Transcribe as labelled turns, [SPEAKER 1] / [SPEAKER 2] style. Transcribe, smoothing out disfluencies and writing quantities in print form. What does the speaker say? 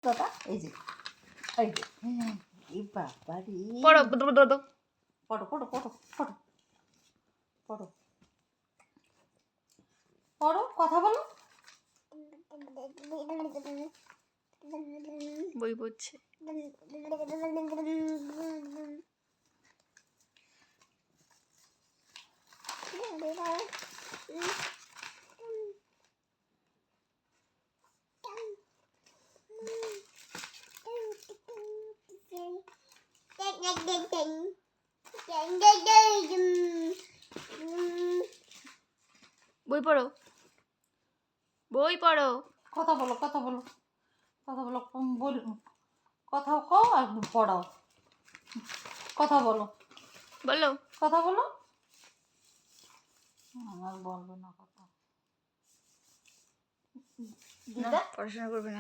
[SPEAKER 1] কথাটা এই যে এই বাবা রে
[SPEAKER 2] পড়ো
[SPEAKER 1] পড়ো পড়ো পড়ো পড়ো পড়ো পড়ো কথা বলো
[SPEAKER 2] বই পড়ছে। বই পড়ো, বই পড়ো।
[SPEAKER 1] কথা বলো কথা বলো কথা বলো কথা কও আর পড়াও কথা বলো
[SPEAKER 2] বলো।
[SPEAKER 1] কথা বলো আমার বলবে না কথা
[SPEAKER 2] না, পড়াশোনা করবে না।